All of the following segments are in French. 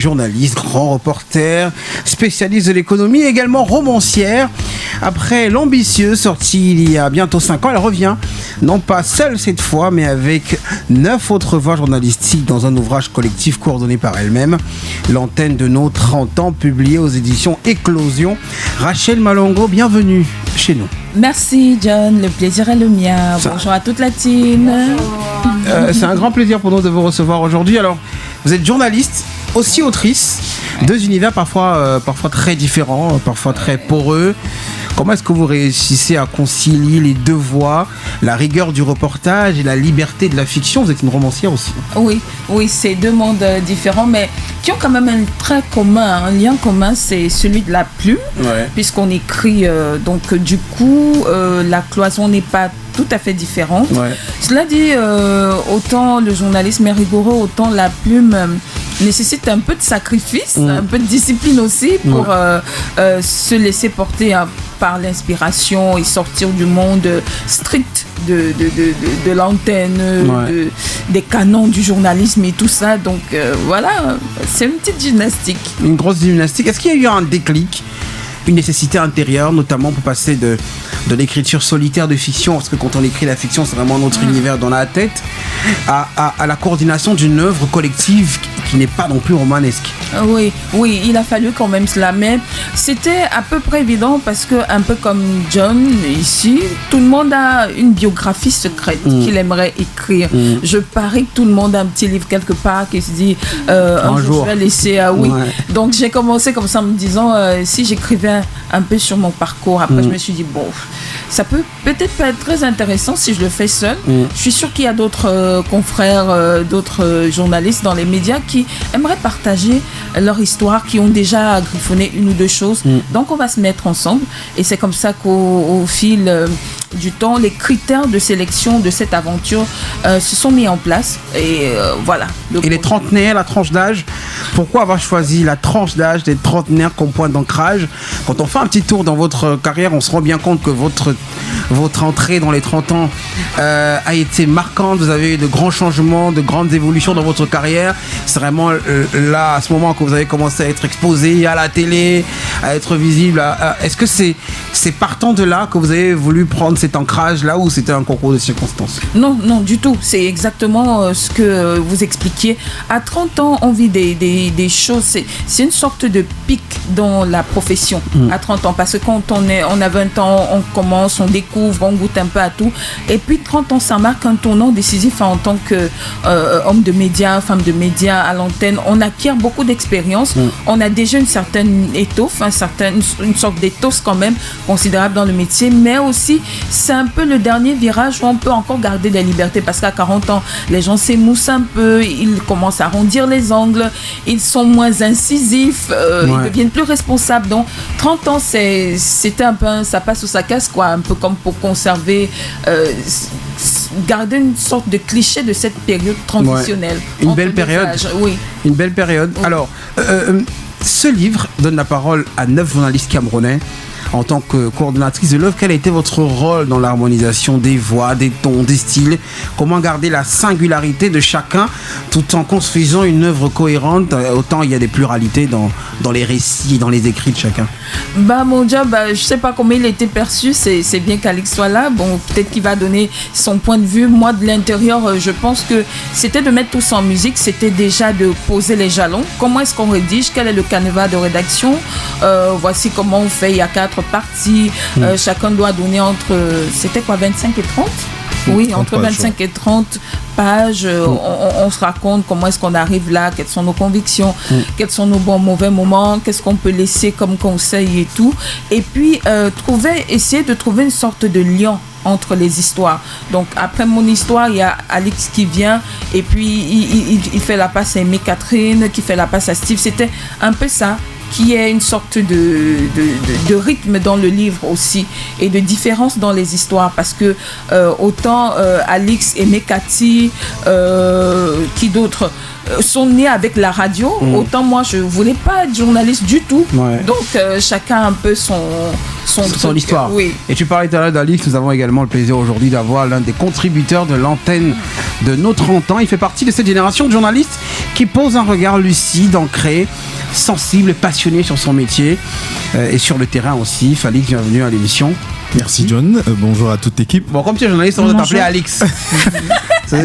Journaliste, grand reporter, spécialiste de l'économie, également romancière. Après L'Ambitieux, sorti il y a bientôt 5 ans, elle revient, non pas seule cette fois, mais avec 9 autres voix journalistiques dans un ouvrage collectif coordonné par elle-même. L'antenne de nos 30 ans, publié aux éditions Éclosion. Rachel Malongo, bienvenue chez nous. Merci John, le plaisir est le mien. Bonjour à toute la team. C'est un grand plaisir pour nous de vous recevoir aujourd'hui. Alors, vous êtes journaliste, aussi autrice, deux univers parfois très différents, parfois très poreux. Comment est-ce que vous réussissez à concilier les deux voies, la rigueur du reportage et la liberté de la fiction? Vous êtes une romancière aussi. Oui, c'est deux mondes différents, mais qui ont quand même un trait commun, un lien commun, c'est celui de la plume, puisqu'on écrit, donc du coup, la cloison n'est pas tout à fait différente. Cela dit, autant le journalisme est rigoureux, autant la plume nécessite un peu de sacrifice, un peu de discipline aussi pour se laisser porter par l'inspiration et sortir du monde strict de l'antenne, des canons du journalisme et tout ça. Donc voilà, c'est une petite gymnastique. Une grosse gymnastique. Est-ce qu'il y a eu un déclic, une nécessité intérieure, notamment pour passer de l'écriture solitaire de fiction, parce que quand on écrit la fiction, c'est vraiment notre univers dans la tête, à la coordination d'une œuvre collective qui n'est pas non plus romanesque? Oui, il a fallu quand même cela, mais c'était à peu près évident parce que, un peu comme John ici, tout le monde a une biographie secrète qu'il aimerait écrire. Je parie que tout le monde a un petit livre quelque part qui se dit un jour je vais laisser. Donc j'ai commencé comme ça en me disant si j'écrivais un peu sur mon parcours, après je me suis dit bon, ça peut peut-être pas être très intéressant si je le fais seul. Je suis sûre qu'il y a d'autres confrères, d'autres journalistes dans les médias qui aimeraient partager leur histoire, qui ont déjà griffonné une ou deux choses. Donc on va se mettre ensemble et c'est comme ça qu'au fil du temps, les critères de sélection de cette aventure se sont mis en place et voilà. Et les trentenaires, la tranche d'âge, pourquoi avoir choisi la tranche d'âge des trentenaires comme point d'ancrage? Quand on fait un petit tour dans votre carrière, on se rend bien compte que votre entrée dans les 30 ans a été marquante. Vous avez eu de grands changements, de grandes évolutions dans votre carrière. C'est vraiment là, à ce moment, que vous avez commencé à être exposé à la télé, à être visible. Est-ce que c'est partant de là que vous avez voulu prendre cet ancrage-là, ou c'était un concours de circonstances? Non, du tout. C'est exactement ce que vous expliquiez. À 30 ans, on vit des choses. C'est une sorte de pic dans la profession à 30 ans. Parce que quand on a 20 ans, on commence, on découvre, on goûte un peu à tout. Et puis 30 ans, ça marque un tournant décisif en tant qu'homme de médias, femme de médias à l'antenne. On acquiert beaucoup d'expérience. On a déjà une certaine étoffe, une sorte d'éthos quand même considérable dans le métier. Mais aussi, c'est un peu le dernier virage où on peut encore garder des libertés. Parce qu'à 40 ans, les gens s'émoussent un peu, ils commencent à arrondir les angles, ils sont moins incisifs, ils deviennent plus responsables. Donc 30 ans, c'était un peu ça passe ou ça casse, quoi, un peu comme pour conserver, garder une sorte de cliché de cette période transitionnelle. Une belle période. Une belle période. Alors, ce livre donne la parole à 9 journalistes camerounais. En tant que coordonnatrice de l'œuvre, quel a été votre rôle dans l'harmonisation des voix, des tons, des styles? Comment garder la singularité de chacun tout en construisant une œuvre cohérente? Autant il y a des pluralités dans les récits, dans les écrits de chacun. Mon job, je sais pas comment il a été perçu, c'est bien qu'Alex soit là. Bon, peut-être qu'il va donner son point de vue. Moi, de l'intérieur, je pense que c'était de mettre tout ça en musique, c'était déjà de poser les jalons. Comment est-ce qu'on rédige? Quel est le canevas de rédaction? Voici comment on fait. Il y a 4 parties. Chacun doit donner entre, c'était quoi, 25 et 30? Oui, entre 25 et 30 pages. On se raconte comment est-ce qu'on arrive là, quelles sont nos convictions, quels sont nos bons, mauvais moments, qu'est-ce qu'on peut laisser comme conseil et tout. Et puis, essayer de trouver une sorte de lien entre les histoires. Donc après mon histoire, il y a Alex qui vient et puis il fait la passe à Aimé Catherine, qui fait la passe à Steve. C'était un peu ça, qui est une sorte de rythme dans le livre aussi et de différence dans les histoires, parce que autant Alix, Aimé Cathy, qui d'autres sont nés avec la radio, autant moi je voulais pas être journaliste du tout. Donc chacun un peu son histoire. Oui. Et tu parlais tout à l'heure d'Alix, nous avons également le plaisir aujourd'hui d'avoir l'un des contributeurs de l'antenne de nos 30 ans. Il fait partie de cette génération de journalistes qui pose un regard lucide, ancré, sensible, passionné sur son métier et sur le terrain aussi. Falix, bienvenue à l'émission. Merci John, bonjour à toute l'équipe. Bon, comme tu es journaliste, on va t'appeler Alix.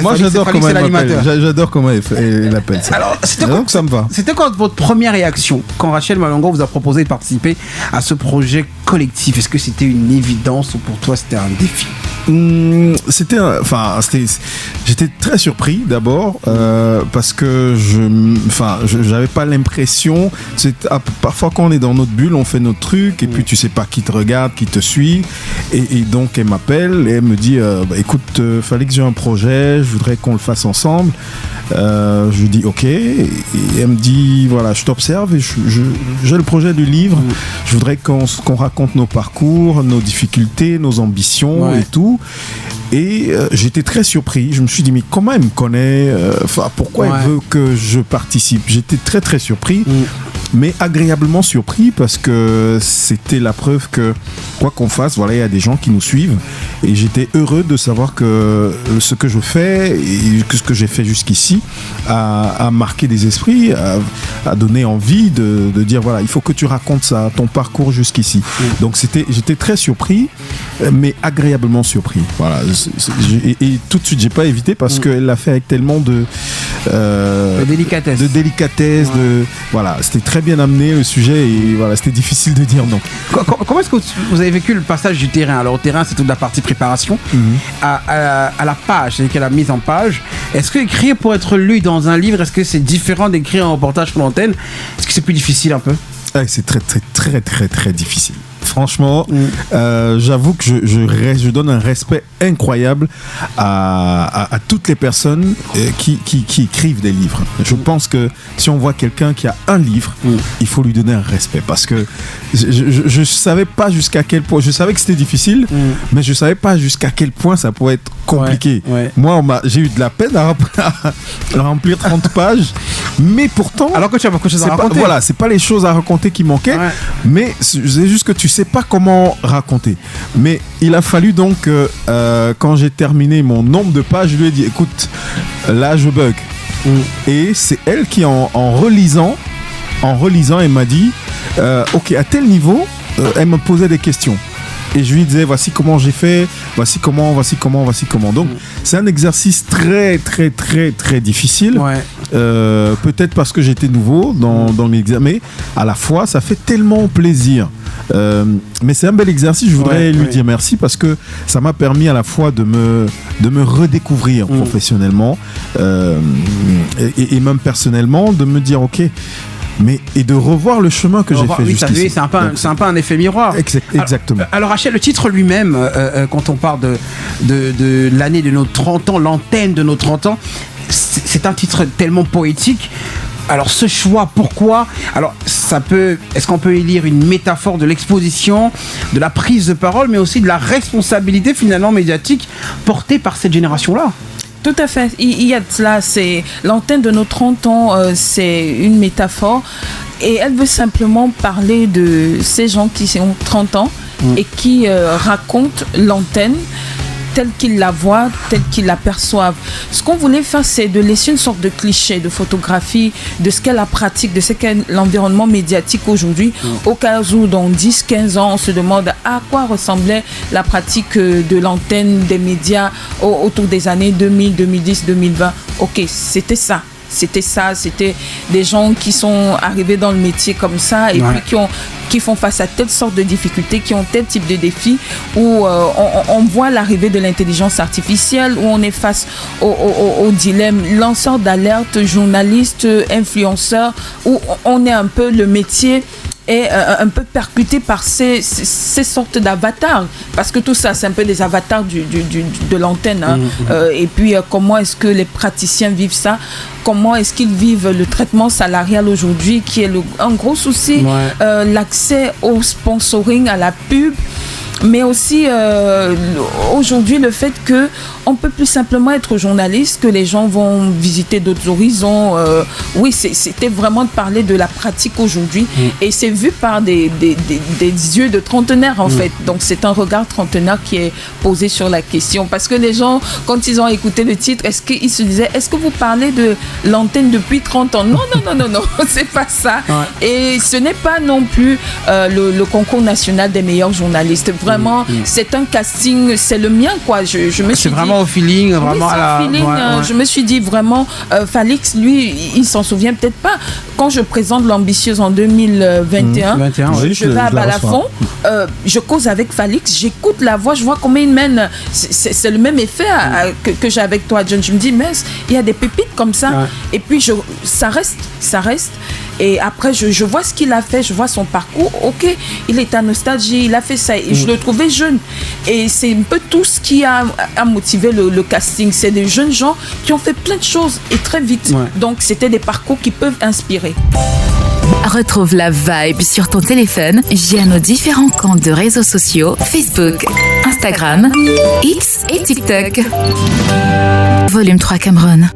Moi j'adore comment elle appelle ça. Alors, ça me va. C'était quoi votre première réaction quand Rachel Malongo vous a proposé de participer à ce projet collectif? Est-ce que c'était une évidence ou pour toi c'était un défi? J'étais très surpris d'abord parce que j'avais pas l'impression. Parfois quand on est dans notre bulle, on fait notre truc et puis tu sais pas qui te regarde, qui te suit et donc elle m'appelle et elle me dit écoute, fallait que j'ai un projet, je voudrais qu'on le fasse ensemble. Je lui dis ok et elle me dit voilà, je t'observe et j'ai le projet du livre. Je voudrais qu'on raconte nos parcours, nos difficultés, nos ambitions et tout. Et j'étais très surpris. Je me suis dit mais comment elle me connaît, pourquoi elle veut que je participe? J'étais très très surpris, mais agréablement surpris parce que c'était la preuve que quoi qu'on fasse, voilà, il y a des gens qui nous suivent et j'étais heureux de savoir que ce que je fais et que ce que j'ai fait jusqu'ici a marqué des esprits, a donné envie de dire voilà, il faut que tu racontes ça, ton parcours jusqu'ici. Donc j'étais très surpris, mais agréablement surpris. Voilà. Et tout de suite j'ai pas évité parce qu'elle l'a fait avec tellement de délicatesse, voilà, c'était très bien amené le sujet et voilà, c'était difficile de dire non. Comment est-ce que vous avez vécu le passage du terrain? Alors au terrain c'est toute la partie préparation à la page, c'est-à-dire la mise en page. Est-ce que écrire pour être lu dans un livre, est-ce que c'est différent d'écrire un reportage pour l'antenne? Est-ce que c'est plus difficile un peu? C'est très très très très très difficile. Franchement, j'avoue que je donne un respect incroyable à toutes les personnes qui écrivent des livres. Je pense que si on voit quelqu'un qui a un livre, il faut lui donner un respect parce que je savais pas jusqu'à quel point, je savais que c'était difficile, mais je savais pas jusqu'à quel point ça pourrait être compliqué. Moi, j'ai eu de la peine à remplir 30 pages, mais pourtant... Alors que tu as beaucoup de choses à raconter. Voilà, c'est pas les choses à raconter qui manquaient, mais c'est juste que tu sais pas comment raconter. Mais il a fallu donc quand j'ai terminé mon nombre de pages, je lui ai dit écoute, là je bug. Et c'est elle qui en relisant elle m'a dit ok, à tel niveau, elle me posait des questions. Et je lui disais voici comment j'ai fait, voici comment. Donc c'est un exercice très très très très difficile. Peut-être parce que j'étais nouveau dans l'examen, mais à la fois ça fait tellement plaisir. Mais c'est un bel exercice. Je voudrais lui dire merci parce que ça m'a permis à la fois de me redécouvrir professionnellement et même personnellement, de me dire ok. Et de revoir le chemin que j'ai fait jusqu'ici. C'est un peu un effet miroir. Exactement. Alors Rachel, le titre lui-même, quand on parle de l'année de nos 30 ans, l'antenne de nos 30 ans, c'est un titre tellement poétique. Alors ce choix, pourquoi? Alors est-ce qu'on peut y lire une métaphore de l'exposition, de la prise de parole, mais aussi de la responsabilité finalement médiatique portée par cette génération-là? Tout à fait. Il y a de cela. C'est l'antenne de nos 30 ans, c'est une métaphore. Et elle veut simplement parler de ces gens qui ont 30 ans et qui racontent l'antenne telle qu'ils la voient, telle qu'ils l'aperçoivent. Ce qu'on voulait faire, c'est de laisser une sorte de cliché, de photographie de ce qu'est la pratique, de ce qu'est l'environnement médiatique aujourd'hui, au cas où dans 10-15 ans, on se demande à quoi ressemblait la pratique de l'antenne des médias autour des années 2000, 2010, 2020. Ok, c'était ça. C'était des gens qui sont arrivés dans le métier comme ça et puis qui font face à telle sorte de difficultés, qui ont tel type de défis où on voit l'arrivée de l'intelligence artificielle, où on est face au dilemme lanceur d'alerte, journaliste, influenceur, où on est un peu le métier est un peu percuté par ces sortes d'avatars, parce que tout ça c'est un peu des avatars de l'antenne, hein. Et puis comment est-ce que les praticiens vivent ça, comment est-ce qu'ils vivent le traitement salarial aujourd'hui, qui est un gros souci, l'accès au sponsoring, à la pub. mais aussi aujourd'hui le fait que on peut plus simplement être journaliste, que les gens vont visiter d'autres horizons. Oui, c'était vraiment de parler de la pratique aujourd'hui et c'est vu par des yeux de trentenaires en fait. Donc c'est un regard trentenaire qui est posé sur la question parce que les gens, quand ils ont écouté le titre, est-ce qu'ils se disaient, est-ce que vous parlez de l'antenne depuis 30 ans? Non, c'est pas ça. Ouais. Et ce n'est pas non plus le concours national des meilleurs journalistes. Vraiment, c'est un casting, c'est le mien quoi. C'est vraiment au feeling, vraiment à la... feeling, je me suis dit vraiment, Falix, lui, il s'en souvient peut-être pas. Quand je présente l'Ambitieuse en 2021, je vais à Balafon, je cause avec Falix, j'écoute la voix, je vois comment il mène. C'est le même effet que j'ai avec toi, John. Je me dis, mais il y a des pépites comme ça. Ouais. Et puis, ça reste. Et après, je vois ce qu'il a fait, je vois son parcours. Ok, il est à Nostalgie, il a fait ça. Et je le trouvais jeune. Et c'est un peu tout ce qui a motivé le casting. C'est des jeunes gens qui ont fait plein de choses et très vite. Ouais. Donc, c'était des parcours qui peuvent inspirer. Retrouve la vibe sur ton téléphone via nos différents comptes de réseaux sociaux, Facebook, Instagram, X et TikTok. Volume 3 Cameroun.